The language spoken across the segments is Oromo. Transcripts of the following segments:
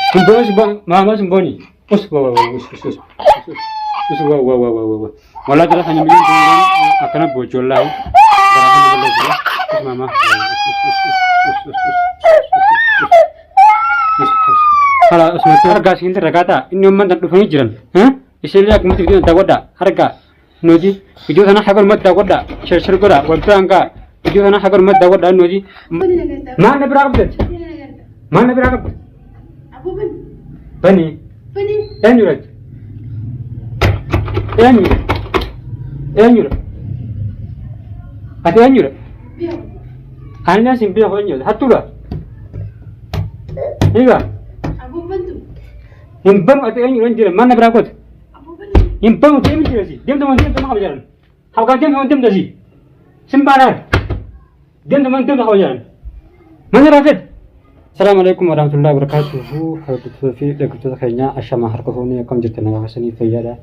Kumpulnya mama semboni. Us bawa us bawa. Malah terus hanya bikin akan bocor lah. Mama. Kalau semua harga sini terkata ini memang tak dufani jiran. Isinya aku mesti video tak ada harga. Noji video sana hagar mat tak ada. Share kora. Waktu angka video sana hagar mat tak ada noji. Mana berapa? Mana berapa? Abu ben. Bani. Enyurat. Ati enyurat. Hanya simpel enyurat. Hatura. Iya. Abu ben tu. Impam ati enyurat jiran. Mana berapa? Abu ben. Impam tim jiran sih. Dia teman apa jalan? Hawka tim dah sih. Sembarang. Dia teman apa jalan? Mana Rafid? Assalamualaikum warahmatullahi wabarakatuh. Habibti fi lekto khaynya ashama harqahuni kam jitna hasani fayyada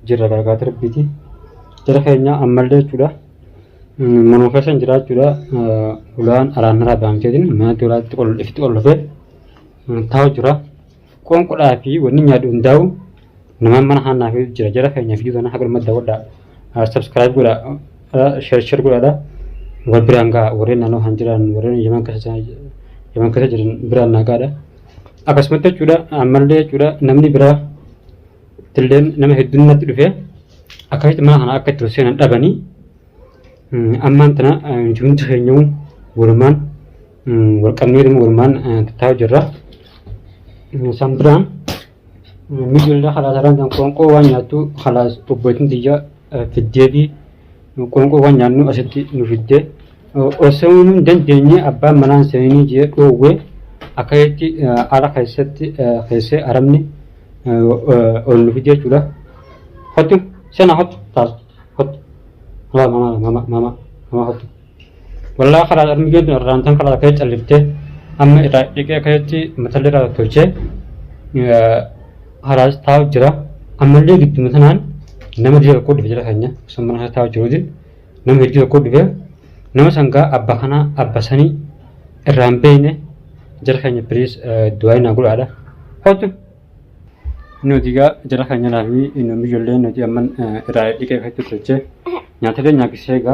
jirra darga tarbiti jira khaynya amalle chuda manufacturing jira chuda ulan aranra bangjedin ma dura tol ifti olfe taw jura kon ko dafi woni nyadu ndaw nama man hanna fi jira khaynya video na hagar madda wada subscribe gura share gura da wabranga worena no hanjiran worena yaman kasa jiran biraan nagaadha. Akkasumatti jechuudha ammallee jechuudha namni biraa tilleen nama hedduun natti dhufee akkasitti mana kana akka itti seenan dhabanii ammaan tana hundi keenyuu walumaan walqabnee walumaan taa'u jirra. Isaan biraan miidhagina halaasaraan kan qoonqoo waan nyaattu halaas obboleettiin xiyyaa fiddee fi qoonqoo waan nyaannu asitti nu fiddee osoo hin dandeenye abbaan manaan seenii jee dhoowwee akkasitti haala keessee aramni ol nu fidee jechuudha. Hottu sena hottu taas hottu mama hottu. Wallaa karaa armi geeddu irraantan karaa akkasitti calliftee amma irraa dhiqee akkasitti matallee irraa tolchee haraas taa'u jira. Ammallee gidduma sanaan nama dhiira tokko dhufe jira keenya osoo mana taa'u jiruutiin nama hedduu tokko dhufe. Nama sangka abba kana abba sani rampeine jarhanya pris duai nagul ada. Hotu. Notiga jarhanya nabi inomi jolle noti aman rai ike khaitu teche. Nyatade nyakisega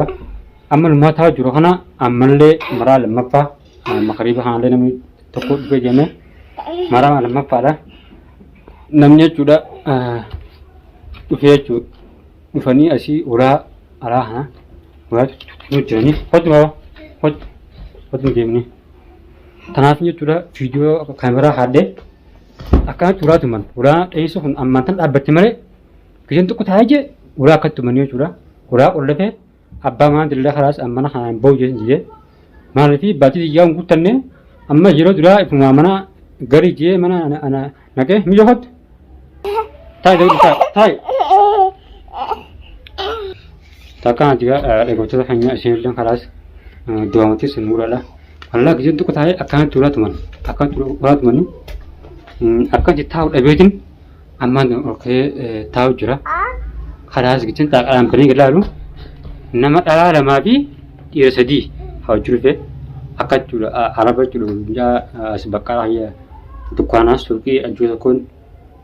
amal mata jurohana amalle maral mappa makriba hande nami toko duke jeme maral mappa ada. Namnya juda ufiacu ufani asi ura arah buat nujani hot game ni tanafnya sudah video kamera HD akan curah teman udah isu pun amatan abad mare kian tuh kutai aja udah akan temannya curah udah oleh abba mana dilihat keras amana han bau je mana fi bati yang kutannya amma jero sudah ibu mana gari je mana anak nake mijohot tai takkan juga egotu hanya asyik keras dua mati semula lah. Allah kisah tu kata akan turut teman, akan jitau ebetin, aman oke tahu jura. Keras kisah tak alam kini kelaru, nama ala lama bi ia sedih, hau jurfe, akan jura Arab jura ya sebakar ya dukanas turki ajuh takun,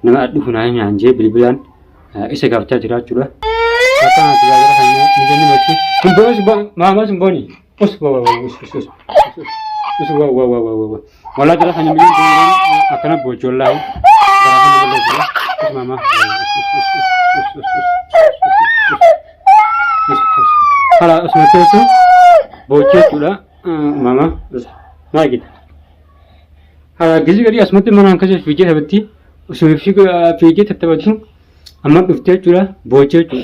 nama aduh nanya anje beli-belian, isi kerja jura. Takkan juga hanya menjadi macam kumpulnya mama semboni. Us bawa. Malah terus hanya bikin akan bocor lah. Mama. Kalau semacam itu bocor sudah mama. Nah gitu. Gizi kali asmati mana angkat video seperti video tetap betul. Amat uftir sudah bocor tu.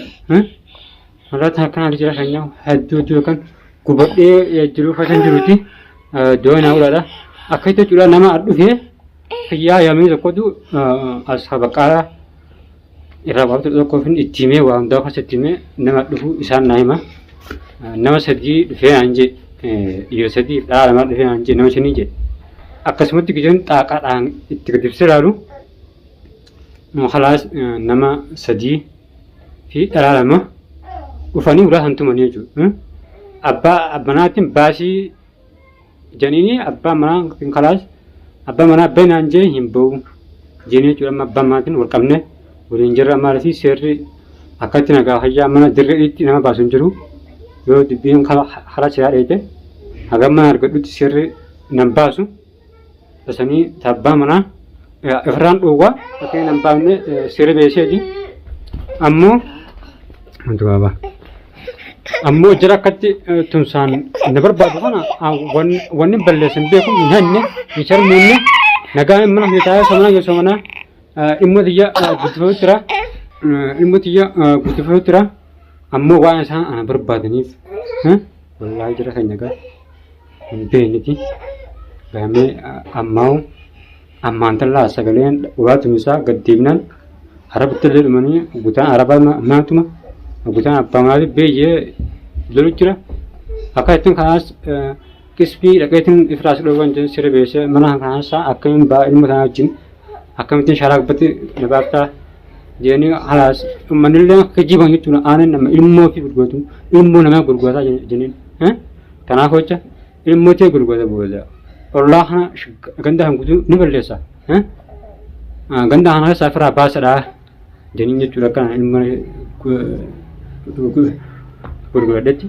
Malah takkan ada jelas hanya hadu kan kubur ya juru fashion juruti dua nak ulah dah. Akhir tu sudah nama adu he. Ya yang ini aku tu ashab kara. Ira waktu tu aku pun itime wang dah kasih itime nama adu isan naik mah. Nama sedih he anje iyo sedih dah nama he anje nama sini je. Akasmut kijon tak ang itikadip selalu. Mahalas nama sedih fi lama ufani ulah hantu mania ju. Abba abanatin basi janini abba mana pingkalas abbaa manaa bainaan jee hin ba'u jeenii jechuudha abbaa maatiin wal qabne waliin jirra maaliif seerri akkatti nagaa hayyaa mana dirreetti nama baasu hin jiru yoo dubbiin karaa siraa dheete hagam mana argadhutti seerri nan baasu tasanii tabbaa manaa ifraan dhugaa akka nan baafne seerri beeseeti ammoo wanti baabaa ammoo jira akkatti tumsaan na barbaadu kana wanni balleessan beeku hin hanne hin sharmuunne nagaan mana hojjetaa samana yoo samana dhimma tiyya guddifatu tira ammoo waan isaan ana barbaadaniif wallaahi jira kan nagaa hin beekniti gaamee ammaan tallaa sagaleen dhugaatum isaa gaddeebinaan arabatti illee dhumanii guutaan arabaa maatuma guutaan abbaa maatii beeyyee lolu jira akka ittiin kanaas qisbii dhaqeetiin ifraas dhowwan sirri beesee mana kanaas akkamiin baa ilma kanaa wajjin akkamittiin shaaraa gubbatti nabaaftaa jeenii halaas manillee akka jiban jechuudha aanan nama ilmoo fi gurguratu ilmoo namaa gurgurataa jeniin kanaaf jecha ilmoo ta'e gurgurata booda ollaa kana ganda hanguutuu ni balleessa ganda kana keessaa firaa baasadhaa jeniin jechuudha kana ilma gurguradhetti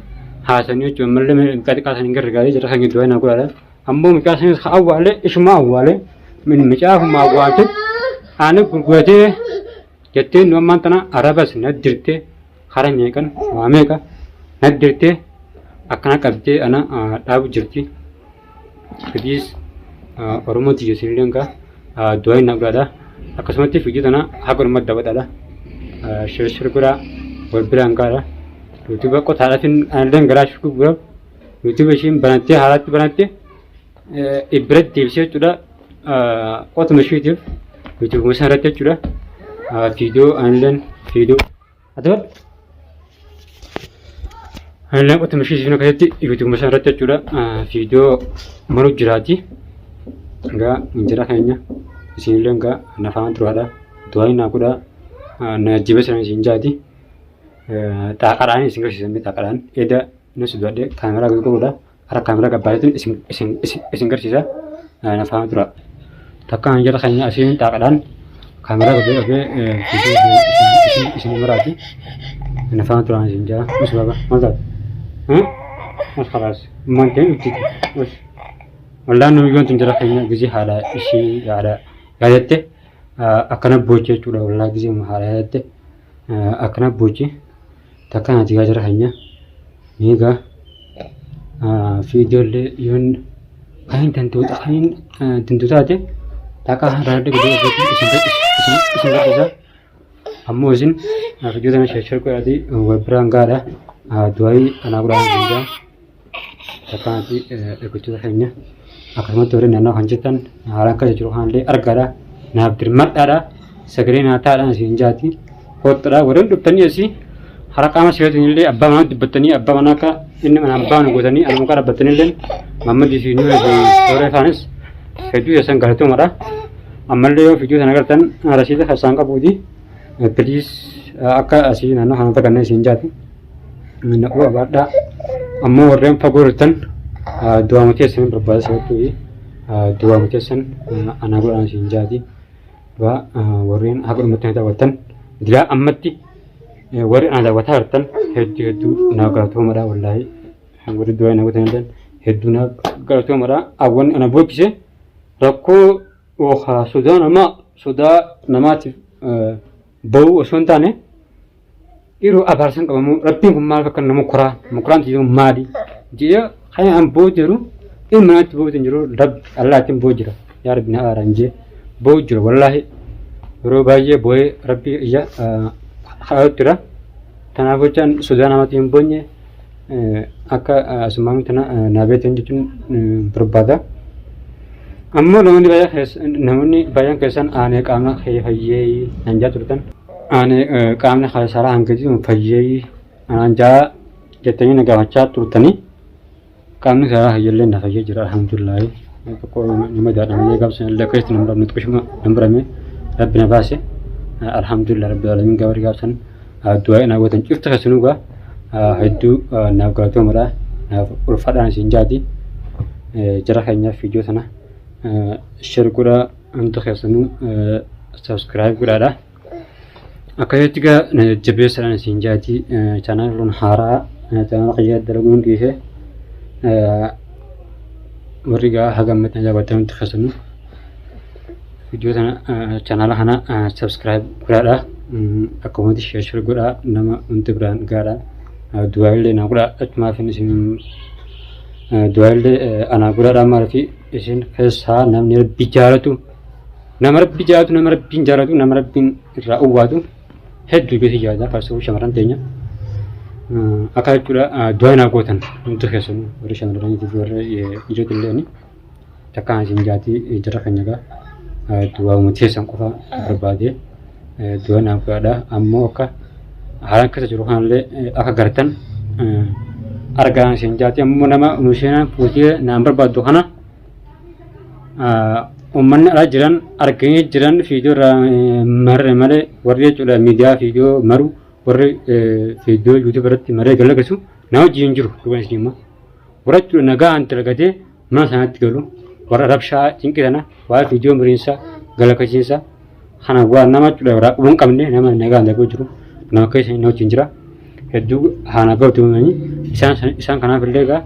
haasanii jechuudha mallee xiqqaasanii gargaarii jira kan gidduu naa godhaadha ammoo miqaasanii awwaalee ishuma awwaalee micaafuma awwaaltu aannan gurguratee jettee nu ammaan tana arabas naddirtee hara meeqan waa meeqa naddirtee akkana qabdee ana dhaabu jirti fidiis oromoo tiyya sirriin ka du'aa na godhaadha akkasumatti fiigii tana haqa ormaa dabadhaadha shirshir godhaa wal biraan kaadha yuutuuba qotaadhaatiin aanilleen garaa shirkuu guraaf yuutuuba ishiin banattee haaraatti banattee ibbiratti deebisee jechuudha qotuma ishiitiif yuutuubuma isaa irratti jechuudha viidiyoo aanilleen viidiyoo adabal aanilleen qotuma ishiitiif akkasitti yuutuubuma isaa irratti jechuudha viidiyoo maruu jiraati egaa injira keenya isinillee egaa nafaan turaadha du'aa naa godhaa na ajjiba sana isin jaati xaaqadhaan isin garsiisan xaaqadhaan eda nusi du'adhe kaameraa gurguruudha harka kaameraa gabbaatiin isin garsiisa nafaan tura takka injira keenya isin xaaqadhaan kaameraa gabbee isin maraati nafaan tura isin jaa nusi baba maal mas khalaas manteen utti wallaan nu yoon injira keenya gizi haala ishii yaadatte akkana boochee jechuudha wallaa gisee haala yaadatte akkana boochee takka naati gaa jira keenya miigaa viidiyoollee yoon kahin tantuu taate takka raadde guddaa isin gadhiisa ammoo isin viidiyoo tana sheeshar godhaati wal biraan gaadha du'aayi anaa godhaa viidiyaa takka naati eeggachoota keenya akkasumatti warreen naannoo kan jettan haala akka jiru kanallee argaadha naaf dirmadhaadha sagalee naataadhaan isin jaati koottadha warreen dhuftanii asii hara qaama sireetiin illee abbaa manaa dubbattanii abbaa manaa akka inni mana abbaa mana gootanii anuma qara dubbattanii illee mammadii isin suuraa isaanis hedduu keessan galatoomadha ammallee yoo viidiyoo sana agartan rasiita hasaan qabuuti piliis akka asii naannoo kanatti kanneen isin jaati naquu abaadhaa ammoo warreen fagoo jirtan du'aa muteessan barbaada sababtuu du'aa muteessan anaa godhaan isin jaati warreen haqa dhumaatti na daawwattan dilaa ammatti warri ana daawwataa jirtan hedduu naa galatoomadha wallaahi warri du'aa na godhan hedduu naa galatoomadha awwan ana bookkise rakkoo sodaa namaatiif ba'uu osoo hin taane yeroo abaarsan qabamu rabbiin kun maal fakkan nama mukuraan tiyyuu maali jedhee kan an boo jiru ilma naatti boo jiru rabbi allaattiin boo jira yaa rabbi na aaran jee boo jira wallaahi yeroo baay'ee boo'ee rabbi iyya haa'uttira kanaaf jechaan sodaa namaatiin hin boonye akka asumaan tana naabeetiin jechuun barbaada ammoo namoonni baay'een keessan aanee qaamna fayyee hanjaa turtan aanee qaamni saraa hangati fayyee hanjaa jettanii na gaafachaa turtanii qaamni saraa hayyallee na fayyee jira alhamdulillahi tokko nama jaadhamee gaafsan illee keessatti namni xiqqishuma nambarame rabbi na baase alhamdulillah rabbil alamin gabari gaafsan du'aa na gootan cifta kasinugaa hedduu naaf galatoomadha naaf ulfaadhaan isin jaati jara keenyaaf viidiyoo sana share godhaa anta keessanuu subscribe godhaadha. Akkasitti gaa jabeessadhaan isin jaati channel kun haaraa channel qiyyaa dalaguun dhiise warri gaa hagammatanii jabaatan anta keessanuu video tana channel kana subscribe godhaadha. Akkasumas share godhaa nama wanti biraan gaadha. Du'aalee na godhaa achumaa fi isin du'aalee ana godhaadha maaliif isin keessaa namni rabbi jaalatu nama rabbi jaalatu nama rabbiin jaalatu nama rabbiin irraa uwwaatu hedduu beekii jaalata farsoo shamarran teenya akka jechuudha du'aa na gootan wanti keessanuu warri shamarraniitiif warri ijoollee ni takkaan isin jaati jara keenya gaa du'aa umuteessan qofa barbaade du'aa na godhaadha ammoo akka haalaan keessa jiru kanallee akka gartan argaan isin jaati ammoo nama nusheenaan fuutee naan barbaaddu kana ummanni alaa jiran arganii jiran fiidiyoo irraa marre malee warri jechuudha miidiyaa fiidiyoo maru warri fiidiyoo yuutuub irratti maree galagasu nama wajjin jiru dhugan isin immoo warra jechuudha nagaa an dalagatee mana sanatti galu warra rabshaa cinqii sana waa'ee fiidiyoo muriinsa galagasiinsa kana waan nama jechuudha warra qubuun qabne nama nagaa dalagaa jiru nama keessa nama wajjin jira hedduu haana ga'uutu himanii isaan kanaaf illee egaa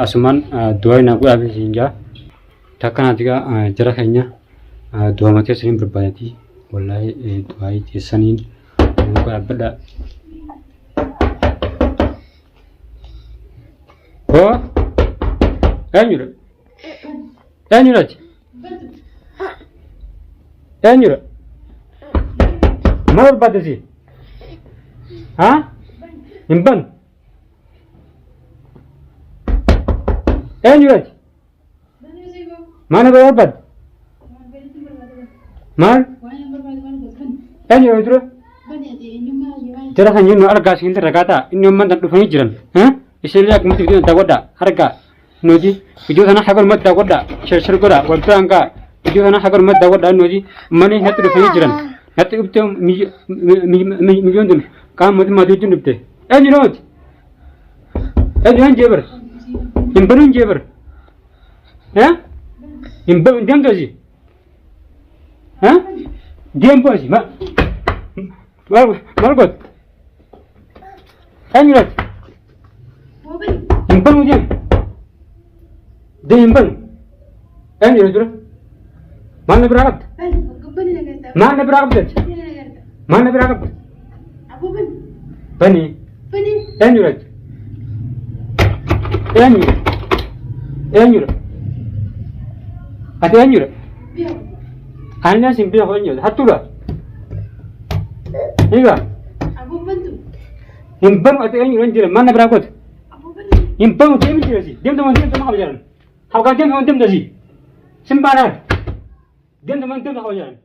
asumaan du'aa naa godhaaf isin jaa takkanaa tigaa jara keenya du'aa matee saniin barbaadati wallaahi du'aa teessaniin godhabbadha. Hoo eenyudha eenyudhaati eenyudha maal barbaadasi haa hin banu eenyudhaati mana berapa? Mal? Eenyu dura? Jara kan yinu argaa siin rakata inni umman tan dhufanii jiran isin yaa kumti video ta godha argaa noji video kana hagar madda godha shir godha walta anka video kana hagar madda godha noji mani natti dhufanii jiran natti ubte million dun kam mati mati jun ubte eenyu noji eenyu jeber imbarun jeber Diam tu sih, diam pun sih, mal kot, enggak, impan mungkin, dia impan, enggak tu, mana berapa? Mana berapa tu? Mana berapa? Pani, enggak, enggak. Ada yang nyuruh? Hanya simpel apa nyuruh? Hatu lah. Iya. Abu bantu. Impam ada yang nyuruh jiran mana berapa? Abu bantu. Impam dia mesti sih. Dia teman apa jalan? Kau kan dia teman sih. Sembarang. Dia teman apa jalan?